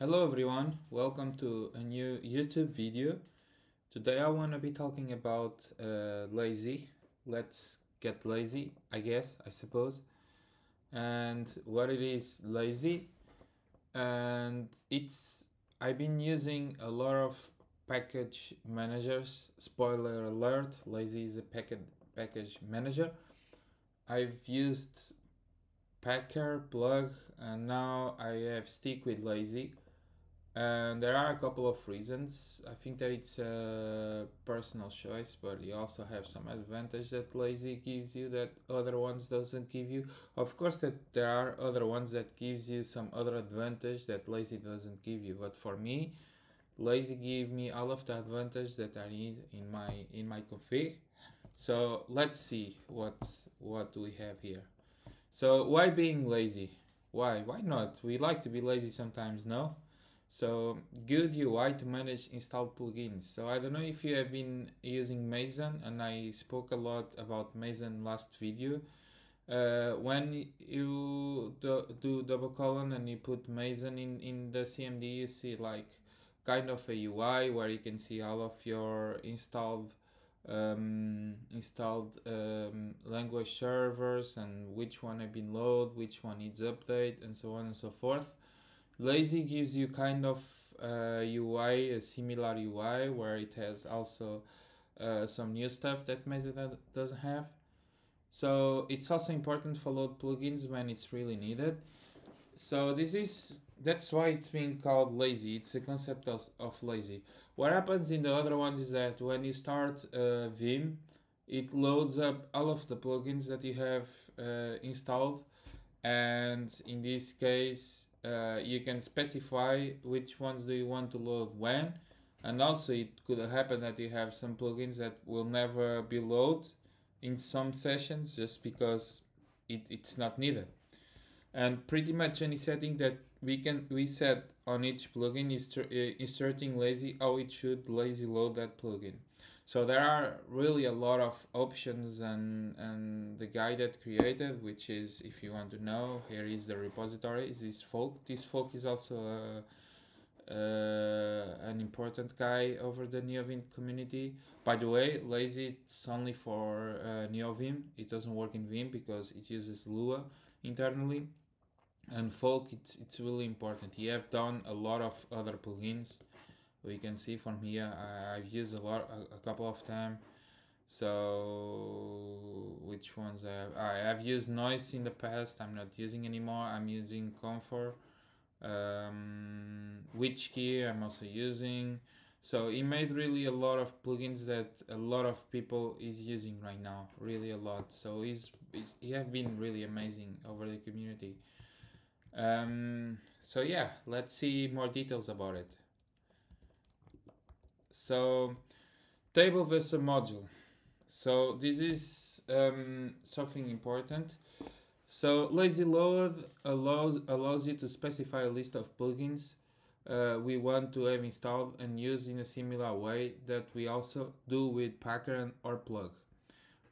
Hello everyone, welcome to a new YouTube video. Today I want to be talking about lazy. Let's get lazy, I suppose. And what it is lazy. And I've been using a lot of package managers. Spoiler alert, lazy is a package manager. I've used Packer, Plug, and now I have stick with lazy. And there are a couple of reasons. I think that it's a personal choice, but you also have some advantage that lazy gives you that other ones doesn't give you. Of course, that there are other ones that gives you some other advantage that lazy doesn't give you. But for me, lazy give me all of the advantage that I need in my config. So let's see what we have here. So why being lazy? Why not? We like to be lazy sometimes, no? So good UI to manage installed plugins. So I don't know if you have been using Mason, and I spoke a lot about Mason last video. When you do double colon and you put Mason in the CMD, you see like kind of a UI where you can see all of your installed language servers and which one have been loaded, which one needs update, and so on and so forth. Lazy gives you kind of UI, a similar UI, where it has also some new stuff that Mason doesn't have. So it's also important for load plugins when it's really needed. So that's why it's being called lazy. It's a concept of lazy. What happens in the other ones is that when you start Vim, it loads up all of the plugins that you have installed, and in this case you can specify which ones do you want to load when, and also it could happen that you have some plugins that will never be loaded in some sessions just because it's not needed. And pretty much any setting that we set on each plugin is inserting lazy how it should lazy load that plugin. So there are really a lot of options, and the guy that created, which is, if you want to know, here is the repository, is this folk. This folk is also an important guy over the Neovim community. By the way, lazy it's only for Neovim. It doesn't work in Vim because it uses Lua internally. And folk, it's really important. You have done a lot of other plugins. We can see from here I've used a couple of them. So which ones I have used noise in the past. I'm not using anymore. I'm using comfort. Which key I'm also using. So it made really a lot of plugins that a lot of people is using right now, really a lot. So he have been really amazing over the community. So yeah, let's see more details about it. So table vs module. So this is something important. So lazy load allows you to specify a list of plugins we want to have installed and used in a similar way that we also do with Packer or Plug.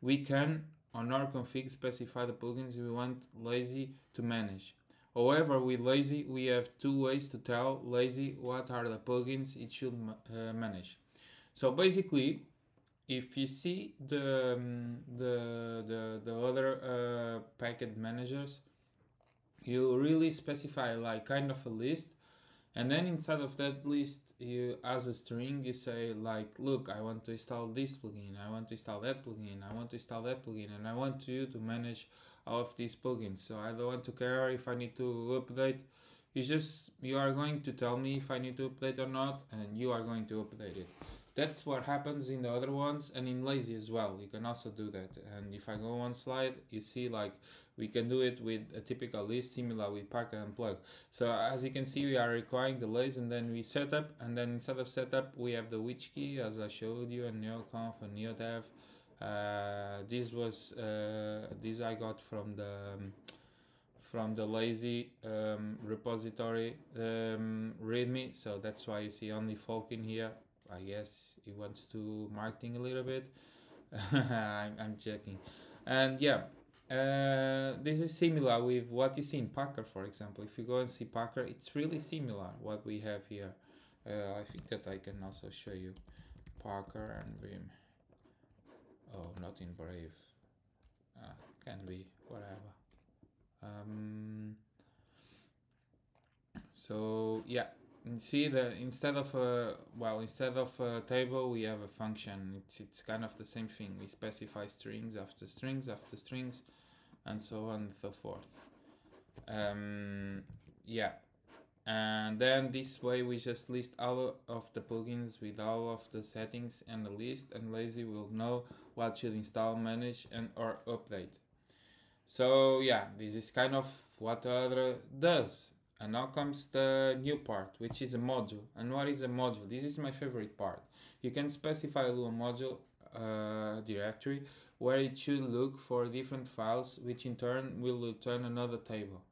We can on our config specify the plugins we want lazy to manage. However, with lazy, we have two ways to tell lazy what are the plugins it should manage. So basically, if you see the other packet managers, you really specify like kind of a list, and then inside of that list, you as a string you say like, look, I want to install this plugin, I want to install that plugin, I want to install that plugin, and I want you to manage all of these plugins. So I don't want to care if I need to update. You are going to tell me if I need to update or not, and you are going to update it. That's what happens in the other ones, and in lazy as well. You can also do that. And if I go one slide, you see like we can do it with a typical list, similar with Packer and Plug. So as you can see, we are requiring the lazy, and then we set up, and then instead of setup, we have the which key, as I showed you, and neoconf and neodev. This I got from the lazy repository readme, so that's why you see only folk in here. I guess he wants to marketing a little bit. I'm checking, and yeah, this is similar with what you see in Packer, for example. If you go and see Packer, it's really similar what we have here. I think that I can also show you Packer and Vim. Oh, not in Brave. Can be, whatever. So yeah, see that instead of a table we have a function. It's kind of the same thing. We specify strings after strings after strings, and so on and so forth. Yeah, and then this way we just list all of the plugins with all of the settings and the list, and Lazy will know what should install, manage, and or update. So yeah, this is kind of what other does. And now comes the new part, which is a module. And what is a module? This is my favorite part. You can specify a little module directory where it should look for different files, which in turn will return another table.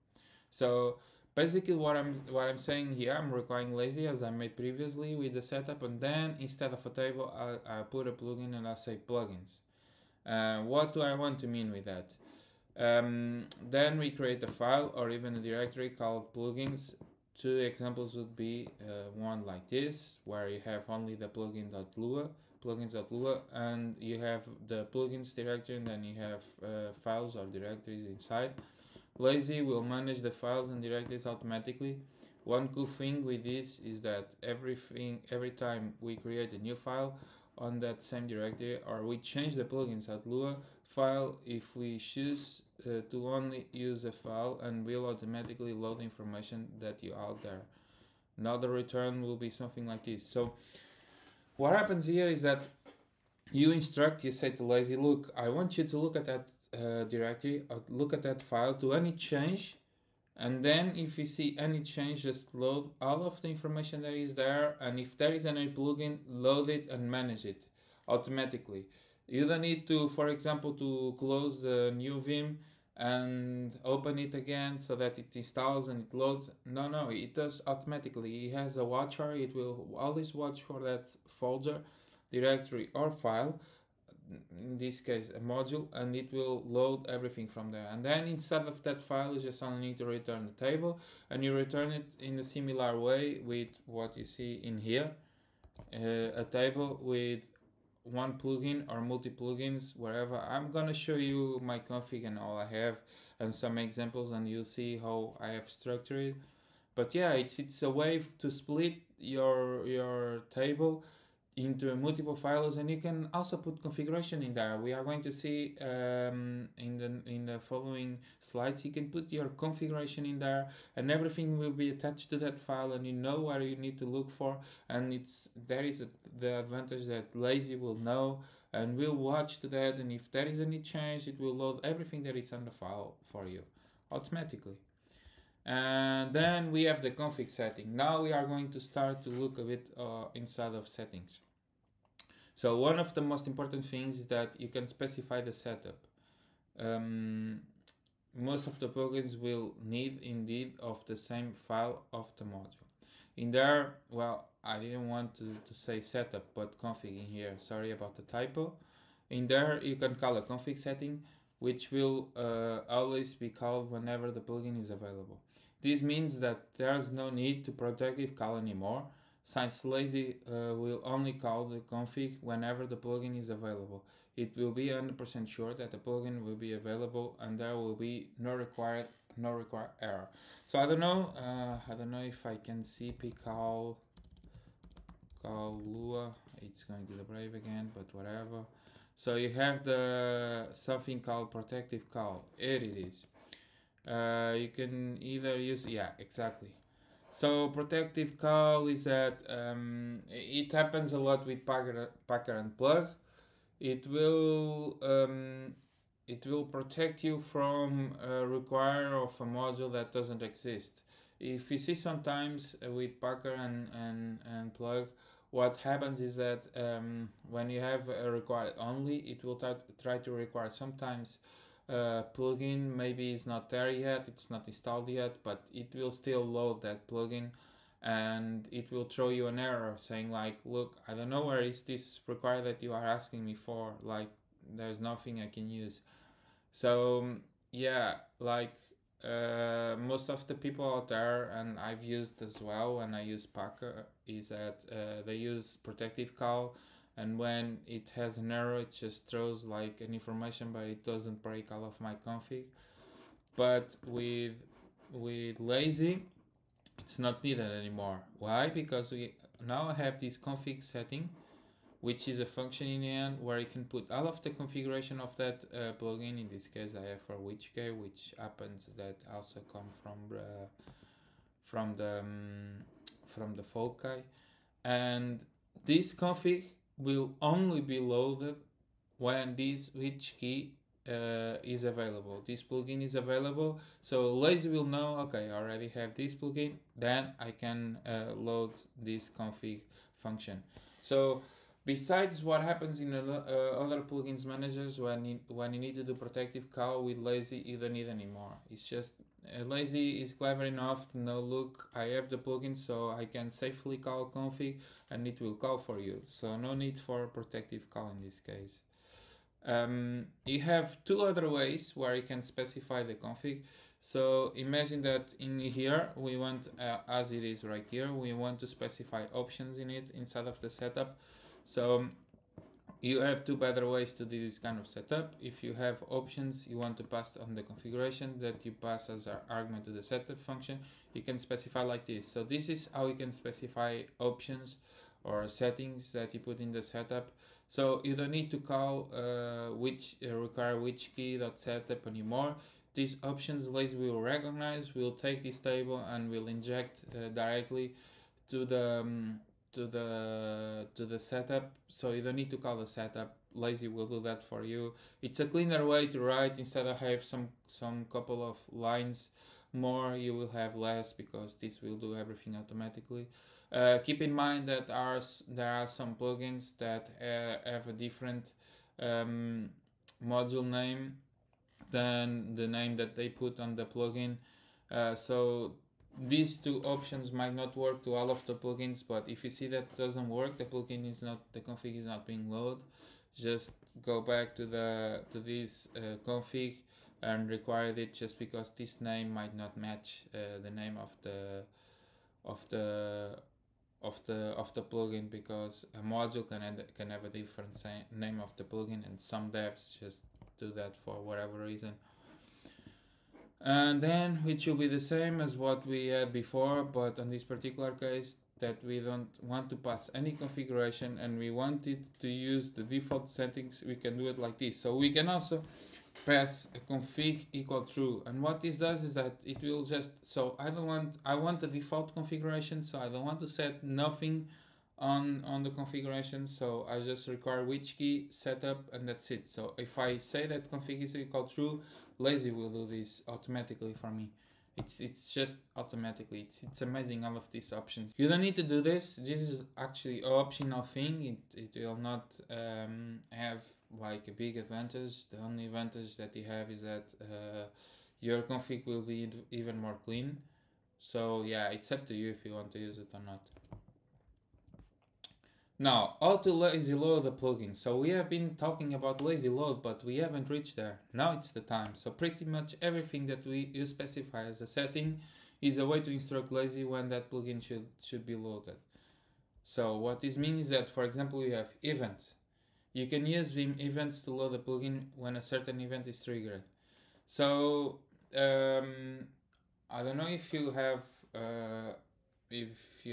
So basically what I'm saying here, I'm requiring Lazy as I made previously with the setup, and then instead of a table I put a plugin and I say plugins. What do I want to mean with that? Then we create a file or even a directory called plugins. Two examples would be one like this, where you have only the plugins.lua, and you have the plugins directory, and then you have files or directories inside. Lazy will manage the files and directories automatically. One cool thing with this is that every time we create a new file on that same directory, or we change the plugins.lua file, if we choose to only use a file, and will automatically load the information that you out there. Now the return will be something like this. So what happens here is that you say to Lazy, look, I want you to look at that directory, or look at that file, to any change, and then if you see any change, just load all of the information that is there, and if there is any plugin, load it and manage it automatically. You don't need to, for example, to close the Neovim and open it again so that it installs and it loads. No, it does automatically. It has a watcher. It will always watch for that folder, directory, or file, in this case a module, and it will load everything from there. And then inside of that file you just only need to return the table, and you return it in a similar way with what you see in here, a table with one plugin or multi plugins, wherever. I'm gonna show you my config and all I have and some examples, and you'll see how I have structured it. But yeah, it's a way to split your table into multiple files, and you can also put configuration in there. We are going to see in the following slides. You can put your configuration in there, and everything will be attached to that file, and you know where you need to look for. And there is the advantage that Lazy will know and will watch to that, and if there is any change, it will load everything that is on the file for you automatically. And then we have the config setting. Now we are going to start to look a bit inside of settings. So one of the most important things is that you can specify the setup. Most of the plugins will need indeed of the same file of the module. In there, well, I didn't want to say setup, but config in here. Sorry about the typo. In there, you can call a config setting, which will always be called whenever the plugin is available. This means that there's no need to protective call anymore, since Lazy will only call the config whenever the plugin is available. It will be 100% sure that the plugin will be available, and there will be no required error. So I don't know if I can see pcall Lua. It's going to the Brave again, but whatever. So you have the something called protective call. Here it is. You can either use, yeah, exactly. So protective call is that it happens a lot with Packer and plug. It will protect you from require of a module that doesn't exist. If you see sometimes with Packer and plug, what happens is that when you have a required only, it will try to require sometimes plugin maybe is not there yet, it's not installed yet, but it will still load that plugin, and it will throw you an error saying like, look, I don't know where is this required that you are asking me for, like there's nothing I can use. So yeah, like most of the people out there, and I've used as well when I use Packer, is that they use protective call, and when it has an error, it just throws like an information, but it doesn't break all of my config. But with lazy, it's not needed anymore. Why? Because we now have this config setting, which is a function in the end where you can put all of the configuration of that plugin. In this case, I have for WitchK, which happens that also come from the from the Folkai, and this config will only be loaded when this which key is available. This plugin is available, so Lazy will know, okay, I already have this plugin, then I can load this config function. So besides what happens in other plugins managers, when you need to do protective call with Lazy, you don't need anymore. It's just Lazy is clever enough to know, look, I have the plugin, so I can safely call config and it will call for you. So no need for protective call in this case. You have two other ways where you can specify the config. So imagine that in here we want, as it is right here, we want to specify options in it inside of the setup. So you have two better ways to do this kind of setup. If you have options you want to pass on the configuration that you pass as an argument to the setup function, you can specify like this. So this is how you can specify options or settings that you put in the setup. So you don't need to call require which key dot setup anymore. These options Lazy will recognize, will take this table and will inject directly to the to the setup, so you don't need to call the setup. Lazy will do that for you. It's a cleaner way to write. Instead of have some couple of lines more, you will have less, because this will do everything automatically. Keep in mind that there are some plugins that have a different module name than the name that they put on the plugin. So these two options might not work to all of the plugins, but if you see that doesn't work, the plugin is not, the config is not being loaded, just go back to this config and require it, just because this name might not match the name of the of the of the plugin, because a module can have a different name of the plugin, and some devs just do that for whatever reason. And then which will be the same as what we had before, but on this particular case, that we don't want to pass any configuration and we want it to use the default settings, we can do it like this. So we can also pass a config equal true, and what this does is that it will just, so I want the default configuration, so I don't want to set nothing on the configuration, so I just require which key setup, and that's it. So if I say that config is equal true, Lazy will do this automatically for me. It's just automatically. It's amazing, all of these options. You don't need to do this. This is actually an optional thing. It will not have like a big advantage. The only advantage that you have is that your config will be even more clean. So yeah, it's up to you if you want to use it or not. Now, how to lazy load the plugin. So we have been talking about lazy load, but we haven't reached there. Now it's the time. So pretty much everything that you specify as a setting is a way to instruct lazy when that plugin should be loaded. So what this means is that, for example, we have events. You can use Vim events to load a plugin when a certain event is triggered. So I don't know if you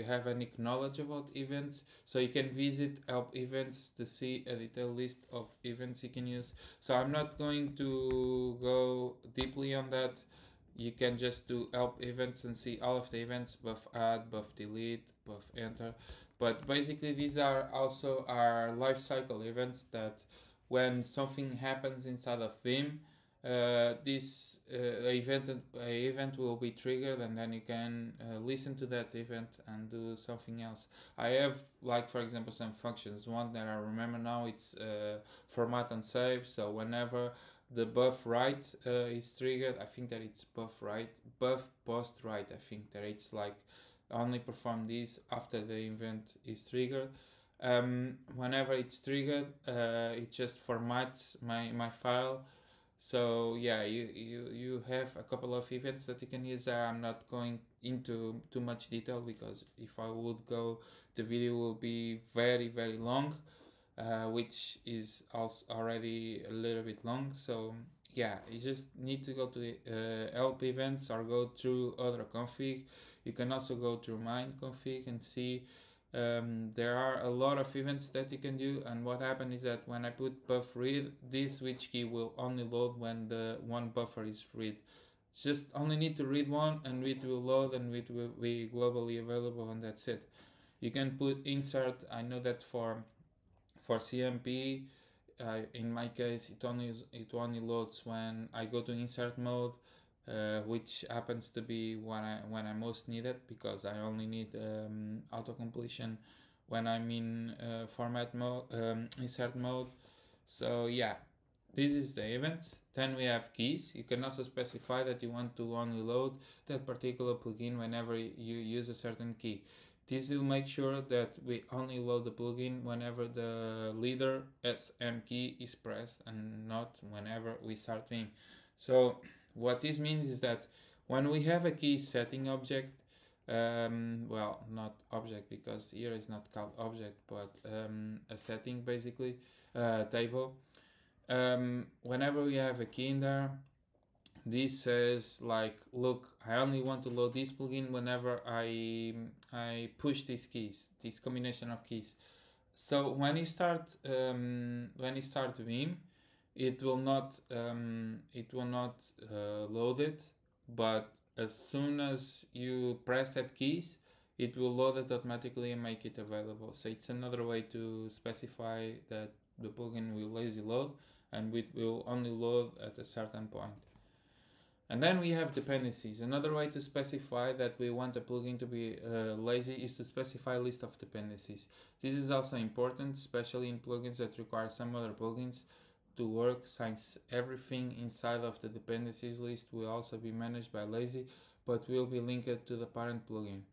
have any knowledge about events, so you can visit help events to see a detailed list of events you can use. So I'm not going to go deeply on that. You can just do help events and see all of the events, buff add, buff delete, buff enter. But basically these are also our lifecycle events, that when something happens inside of Vim, this event will be triggered, and then you can listen to that event and do something else. I have, like, for example, some functions. One that I remember now, it's format and save. So whenever the buff write is triggered, I think that it's buff post write. I think that it's like only perform this after the event is triggered. Whenever it's triggered, it just formats my file So yeah, you have a couple of events that you can use there. I'm not going into too much detail because if I would go, the video will be very long, which is also already a little bit long. So yeah, you just need to go to help events or go through other config. You can also go through mine config and see there are a lot of events that you can do, and what happened is that when I put buff read, this switch key will only load when the one buffer is read. Just only need to read one and it will load and it will be globally available, and that's it. You can put insert. I know that for CMP, in my case, it only loads when I go to insert mode, which happens to be when I most need it, because I only need auto completion when I'm in format mode, insert mode. So yeah, this is the events. Then we have keys. You can also specify that you want to only load that particular plugin whenever you use a certain key. This will make sure that we only load the plugin whenever the leader SM key is pressed and not whenever we start Vim. So what this means is that when we have a key setting object, well, not object because here is not called object, but a setting basically, table. Whenever we have a key in there, this says like, look, I only want to load this plugin whenever I push these keys, this combination of keys. So when you start Vim, it will not load it, but as soon as you press that keys, it will load it automatically and make it available. So it's another way to specify that the plugin will lazy load, and it will only load at a certain point. And then we have dependencies. Another way to specify that we want a plugin to be lazy is to specify a list of dependencies. This is also important, especially in plugins that require some other plugins to work, since everything inside of the dependencies list will also be managed by lazy, but will be linked to the parent plugin.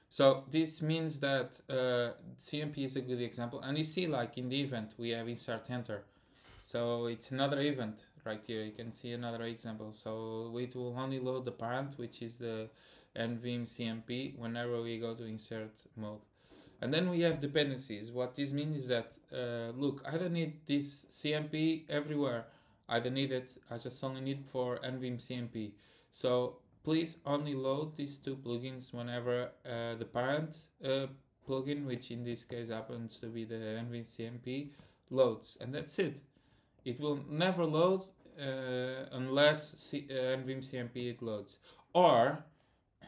So this means that CMP is a good example. And you see, like in the event, we have insert enter. So it's another event right here. You can see another example. So it will only load the parent, which is the Neovim CMP, whenever we go to insert mode. And then we have dependencies. What this means is that, look, I don't need this CMP everywhere. I don't need it. I just only need for Neovim CMP. So please only load these two plugins whenever the parent plugin, which in this case happens to be the Neovim CMP, loads. And that's it. It will never load unless Neovim CMP it loads. Or,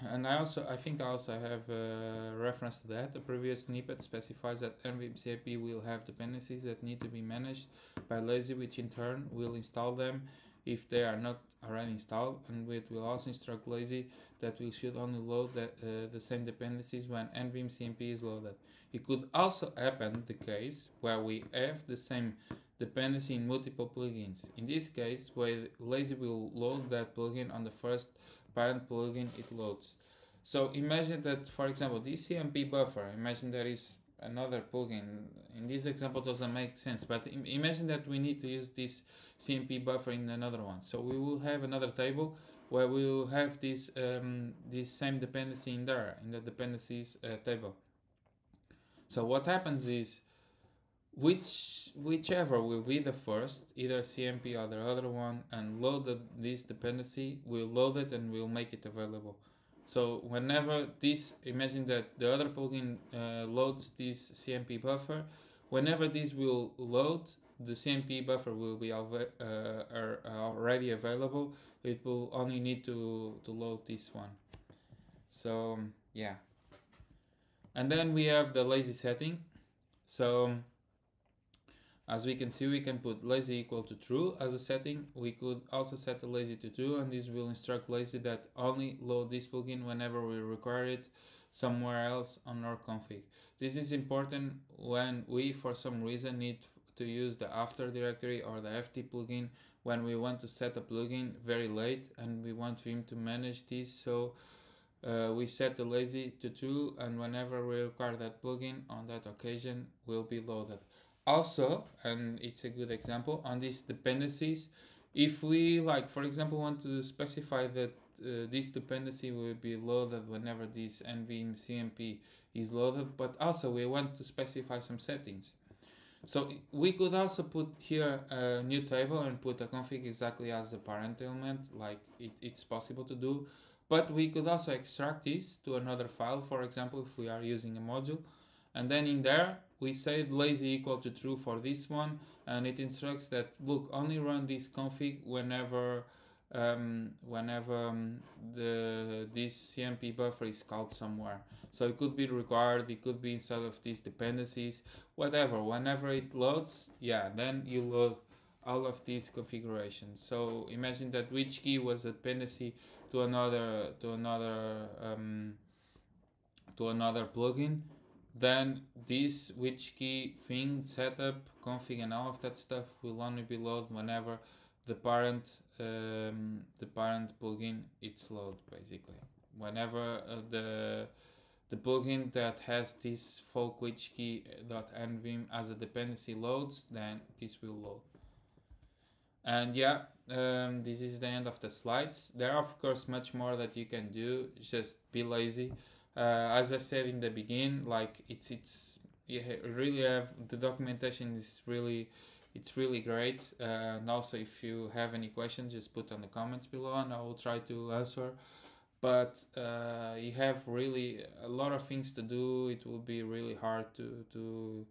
and I think I also have a reference to that. The previous snippet specifies that Neovim CMP will have dependencies that need to be managed by lazy, which in turn will install them if they are not already installed, and it will also instruct lazy that we should only load the same dependencies when Neovim CMP is loaded. It could also happen the case where we have the same dependency in multiple plugins. In this case, where lazy will load that plugin on the first parent plugin it loads. So imagine that, for example, this CMP buffer, imagine there is another plugin. In this example doesn't make sense, but imagine that we need to use this CMP buffer in another one. So we will have another table where we will have this same dependency in there, in the dependencies table. So what happens is, whichever will be the first, either CMP or the other one, and load this dependency, we'll load it and we'll make it available. So whenever this, imagine that the other plugin loads this CMP buffer, whenever this will load, the CMP buffer will be already available. It will only need to load this one. So yeah. And then we have the lazy setting. So as we can see, we can put lazy equal to true as a setting. We could also set the lazy to true, and this will instruct lazy that only load this plugin whenever we require it somewhere else on our config. This is important when we, for some reason, need to use the after directory or the FT plugin when we want to set a plugin very late and we want Vim to manage this. So we set the lazy to true, and whenever we require that plugin on that occasion will be loaded. Also, and it's a good example, on these dependencies, If we, like, for example, want to specify that this dependency will be loaded whenever this Neovim CMP is loaded, but also we want to specify some settings. So we could also put here a new table and put a config exactly as the parent element, like it's possible to do. But we could also extract this to another file, for example, if we are using a module. And then in there, we say lazy equal to true for this one, and it instructs that, look, only run this config whenever this CMP buffer is called somewhere. So it could be required, it could be inside of these dependencies, whatever. Whenever it loads, yeah, then you load all of these configurations. So imagine that which key was a dependency to another plugin. Then this which key thing, setup, config, and all of that stuff will only be loaded whenever the parent plugin it's load, basically. Whenever the plugin that has this folk which key.nvim as a dependency loads, then this will load. And yeah, this is the end of the slides. There are of course much more that you can do. Just be lazy. As I said in the beginning, like it's you really have the documentation is really great. And also, if you have any questions, just put on the comments below, and I will try to answer. But you have really a lot of things to do. It will be really hard to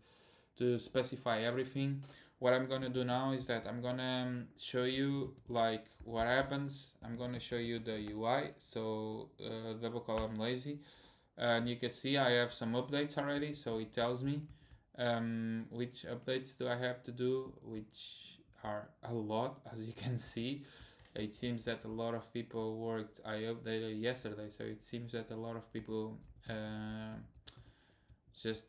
specify everything. What I'm gonna do now is that I'm gonna show you like what happens. I'm gonna show you the UI. So double column lazy, and you can see I have some updates already. So it tells me which updates do I have to do, which are a lot, as you can see. It seems that a lot of people worked. I updated yesterday, so it seems that a lot of people just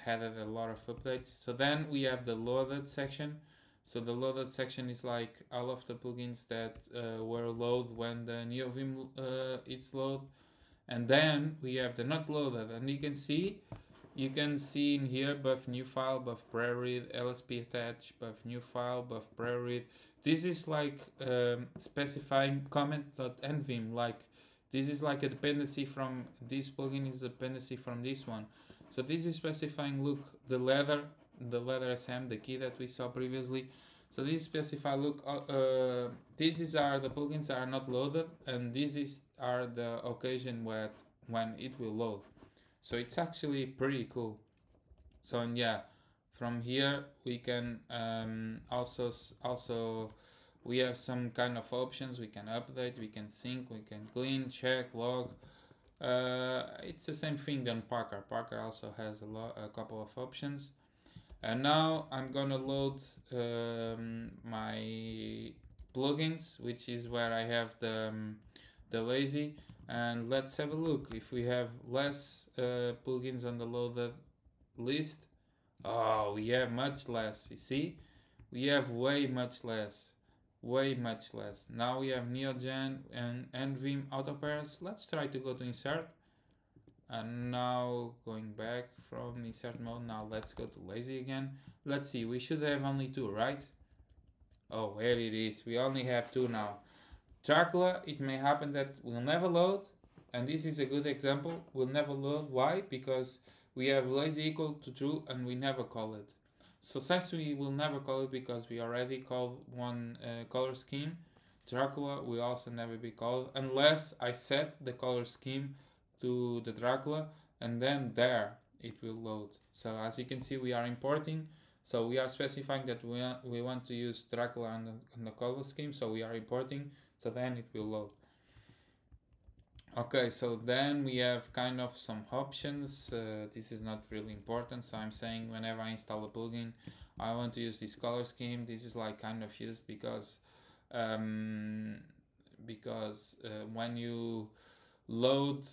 added a lot of updates. So then we have the loaded section. So the loaded section is like all of the plugins that were loaded when the Neovim is loaded. And then we have the not loaded, and you can see in here buff new file, buff pre-read, LSP attach, buff new file, buff pre-read. This is like specifying comment.nvim, like this is like a dependency from this plugin is a dependency from this one. So this is specifying, look, the letter SM, the key that we saw previously. So this specify, look, these are the plugins that are not loaded, and are the occasion when it will load. So it's actually pretty cool. So yeah, from here we can also we have some kind of options. We can update, we can sync, we can clean, check, log. It's the same thing than Parker. Parker also has a couple of options. And now I'm gonna load my plugins, which is where I have the lazy. And let's have a look. If we have less plugins on the loaded list, oh, we have much less. You see, we have way much less. Now we have Neogen and Neovim auto pairs. Let's try to go to insert. And now going back from insert mode, now let's go to lazy again. Let's see, we should have only 2, right? Oh, here it is. We only have 2 now. Dracula, it may happen that will never load, and this is a good example. Will never load. Why? Because we have lazy equal to true and we never call it. So since we will never call it because we already called one color scheme, Dracula will also never be called unless I set the color scheme to the Dracula, and then there it will load. So as you can see, we are importing. So we are specifying that we want to use Dracula on the color scheme, so we are importing. So then it will load. Okay, so then we have kind of some options. This is not really important. So I'm saying whenever I install a plugin, I want to use this color scheme. This is like kind of used because when you load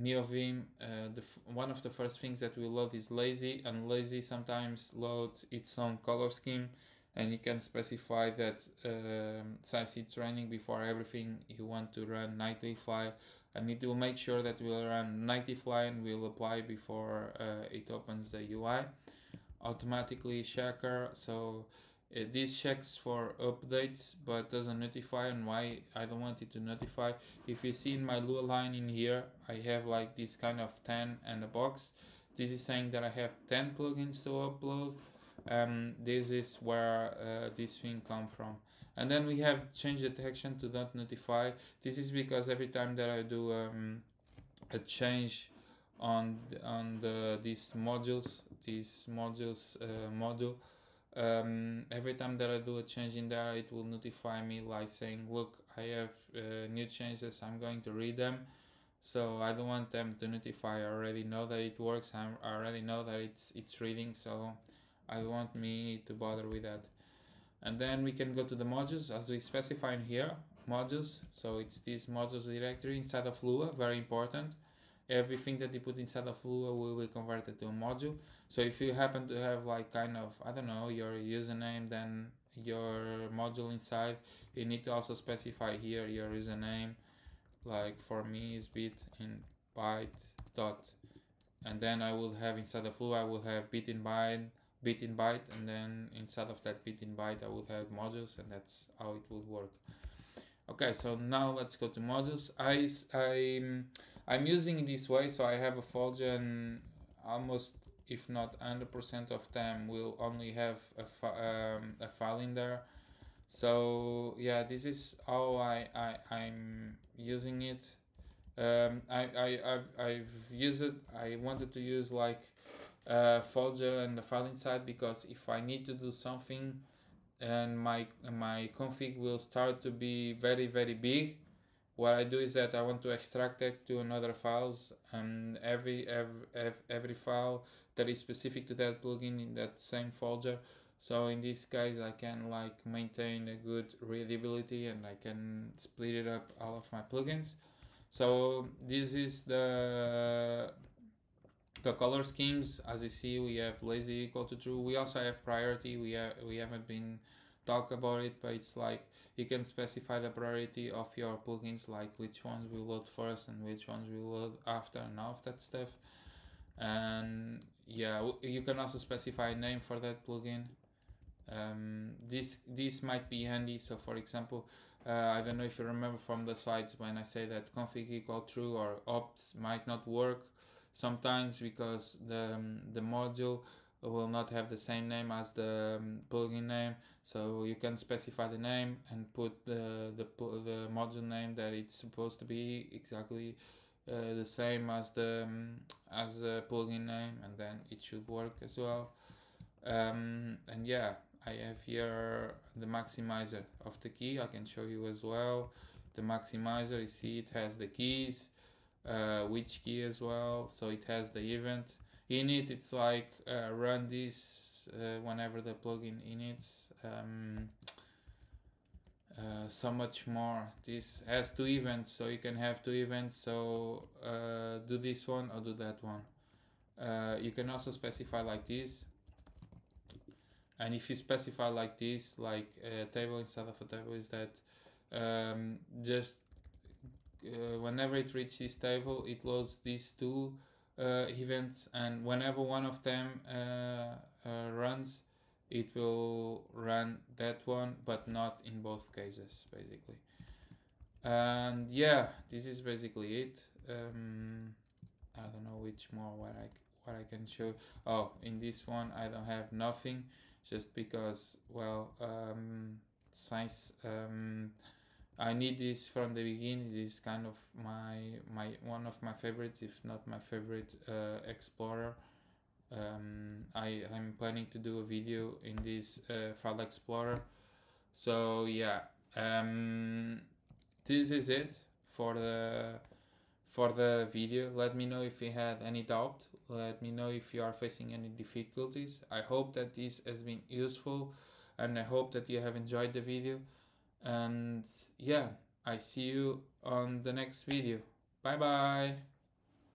Neovim, one of the first things that will load is lazy, and lazy sometimes loads its own color scheme. And you can specify that since it's running before everything, you want to run nightly fly, and it will make sure that we'll run nightly fly and will apply before it opens the UI automatically checker. So This checks for updates but doesn't notify, and why I don't want it to notify. If you see in my Lua line in here, I have like this kind of 10 and a box. This is saying that I have 10 plugins to upload. This is where this thing come from. And then we have change detection to don't notify. This is because every time that I do a change on these modules, module, every time that I do a change in there, it will notify me like saying, look, I have new changes, I'm going to read them. So I don't want them to notify. I already know that it works. I already know that it's reading, so I don't want me to bother with that. And then we can go to the modules as we specify in here, modules. So it's this modules directory inside of Lua, very important. Everything that you put inside of Lua will be converted to a module. So if you happen to have like kind of, I don't know, your username, then your module inside, you need to also specify here your username. Like for me is bit in byte dot, and then I will have inside of Lua I will have bit in byte, and then inside of that bit in byte I will have modules, and that's how it will work. Okay, so now let's go to modules. I'm using it this way, so I have a folder, and almost, if not 100% of them, will only have a file in there. So yeah, this is how I'm using it. I've used it. I wanted to use like a folder and a file inside, because if I need to do something and my config will start to be very big, what I do is that I want to extract it to another files, and every file that is specific to that plugin in that same folder. So in this case I can like maintain a good readability, and I can split it up all of my plugins. So this is the color schemes. As you see, we have lazy equal to true. We also have priority. We haven't been talk about it, but it's like you can specify the priority of your plugins, like which ones will load first and which ones will load after, and all of that stuff. And yeah, you can also specify a name for that plugin. This might be handy. So for example, I don't know if you remember from the slides when I say that config equal true or ops might not work sometimes, because the module will not have the same name as the plugin name. So you can specify the name and put the module name that it's supposed to be exactly the same as the plugin name, and then it should work as well. And yeah, I have here the maximizer of the key. I can show you as well. The maximizer, you see it has the keys, which key as well. So it has the event in it. It's like run this whenever the plugin inits. So much more. This has 2 events, so you can have 2 events. So do this one or do that one. You can also specify like this. And if you specify like this, like a table instead of a table, is that just whenever it reaches this table, it loads these 2 events, and whenever one of them runs, it will run that one, but not in both cases, basically. And yeah, this is basically it. I don't know which more what I can show. Oh, in this one I don't have nothing, just because, well, science, I need this from the beginning. This is kind of my one of my favorites, if not my favorite explorer. I'm planning to do a video in this file explorer. So yeah, this is it for the video. Let me know if you had any doubt. Let me know if you are facing any difficulties. I hope that this has been useful, and I hope that you have enjoyed the video. And yeah, I see you on the next video. Bye bye.